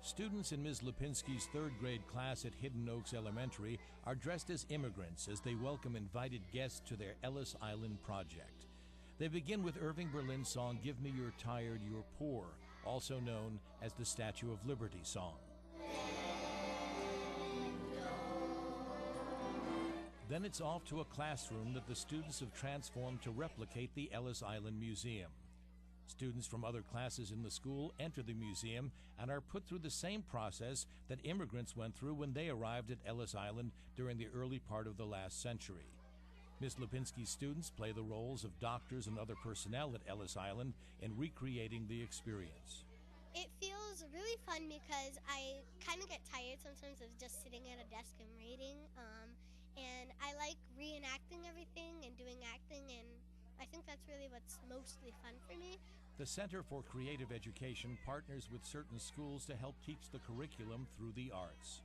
Students in Ms. Lipinski's third grade class at Hidden Oaks Elementary are dressed as immigrants as they welcome invited guests to their Ellis Island project. They begin with Irving Berlin's song, "Give Me Your Tired, Your Poor," also known as the Statue of Liberty song. Then it's off to a classroom that the students have transformed to replicate the Ellis Island Museum. Students from other classes in the school enter the museum and are put through the same process that immigrants went through when they arrived at Ellis Island during the early part of the last century. Ms. Lipinski's students play the roles of doctors and other personnel at Ellis Island in recreating the experience. It feels really fun because I kind of get tired sometimes of just sitting at a desk and reading, and I like reenacting everything and doing acting, and I think that's really what's mostly fun for me. The Center for Creative Education partners with certain schools to help teach the curriculum through the arts.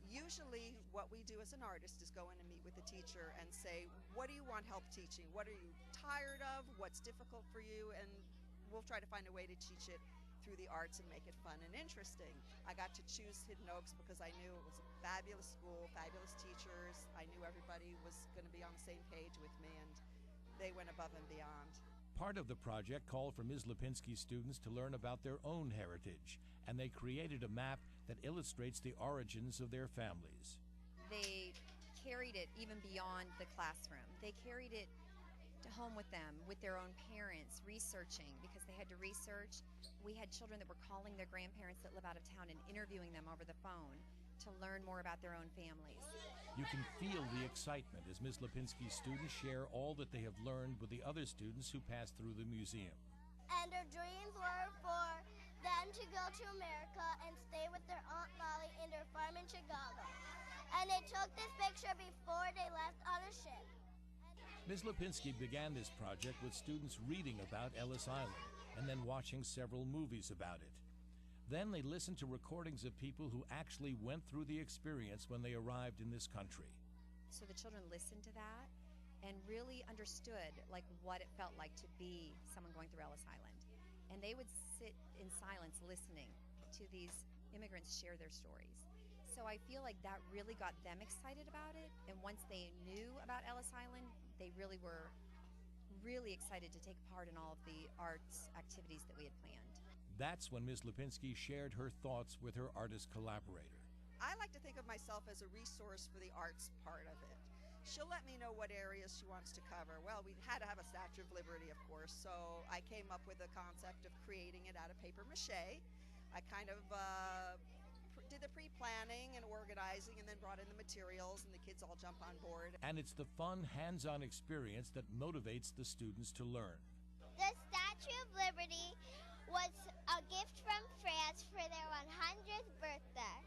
Usually what we do as an artist is go in and meet with the teacher and say, what do you want help teaching? What are you tired of? What's difficult for you? And we'll try to find a way to teach it through the arts and make it fun and interesting. I got to choose Hidden Oaks because I knew it was a fabulous school, fabulous teachers. I knew everybody was going to be on the same page with me, and they went above and beyond. Part of the project called for Ms. Lipinski's students to learn about their own heritage, and they created a map that illustrates the origins of their families. They carried it even beyond the classroom. They carried it to home with them, with their own parents, researching, because they had to research. We had children that were calling their grandparents that live out of town and interviewing them over the phone to learn more about their own families. You can feel the excitement as Ms. Lipinski's students share all that they have learned with the other students who pass through the museum. And their dreams were for them to go to America and stay with their Aunt Molly in their farm in Chicago. And they took this picture before they left on a ship. Ms. Lipinski began this project with students reading about Ellis Island and then watching several movies about it. Then they listened to recordings of people who actually went through the experience when they arrived in this country. So the children listened to that and really understood like what it felt like to be someone going through Ellis Island. And they would sit in silence listening to these immigrants share their stories. So I feel like that really got them excited about it. And once they knew about Ellis Island, they really were really excited to take part in all of the arts activities that we had planned. That's when Ms. Lipinski shared her thoughts with her artist collaborator. I like to think of myself as a resource for the arts part of it. She'll let me know what areas she wants to cover. Well, we had to have a Statue of Liberty, of course, so I came up with the concept of creating it out of paper mache. I kind of did the pre-planning and organizing and then brought in the materials, and the kids all jump on board. And it's the fun, hands-on experience that motivates the students to learn. The Statue of Liberty was a gift from France for their 100th birthday.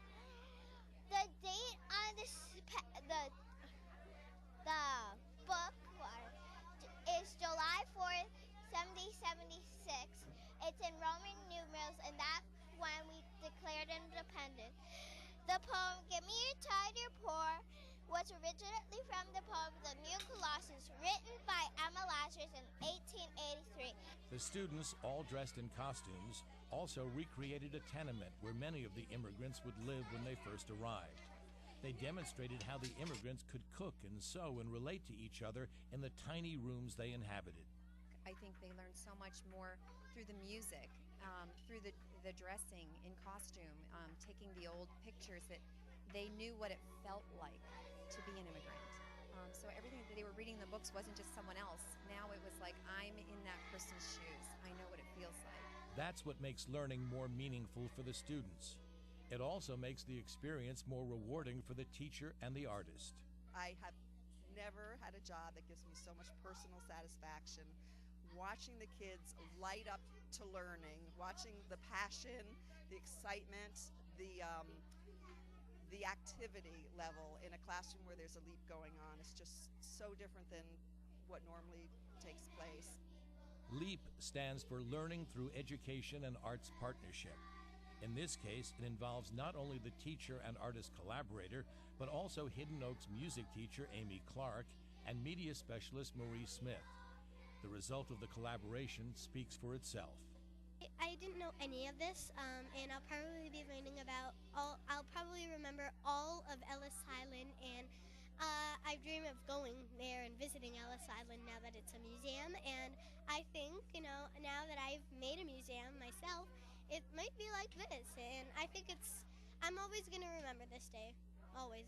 The date on the book is July 4th, 1776. It's in Roman numerals, and that's when we declared independence. The poem, "Give Me Your Tired, Your Poor," was originally from the poem "The New Colossus," written by Emma Lazarus in 1883. The students, all dressed in costumes, also recreated a tenement where many of the immigrants would live when they first arrived. They demonstrated how the immigrants could cook and sew and relate to each other in the tiny rooms they inhabited. I think they learned so much more through the music, through the dressing in costume, taking the old pictures that they knew what it felt like to be an immigrant. So everything that they were reading in the books wasn't just someone else. Now it was like, I'm in that person's shoes. I know what it feels like. That's what makes learning more meaningful for the students. It also makes the experience more rewarding for the teacher and the artist. I have never had a job that gives me so much personal satisfaction. Watching the kids light up to learning, watching the passion, the excitement, the activity level in a classroom where there's a leap going on is just so different than what normally takes place. LEAP stands for Learning Through Education and Arts Partnership. In this case, it involves not only the teacher and artist collaborator, but also Hidden Oaks music teacher Amy Clark and media specialist Marie Smith. The result of the collaboration speaks for itself. I didn't know any of this, and I'll probably be learning about I'll probably remember all of Ellis Island, and I dream of going there and visiting Ellis Island now that it's a museum. And I think, now that I've made a museum myself, it might be like this, and I think I'm always going to remember this day, always.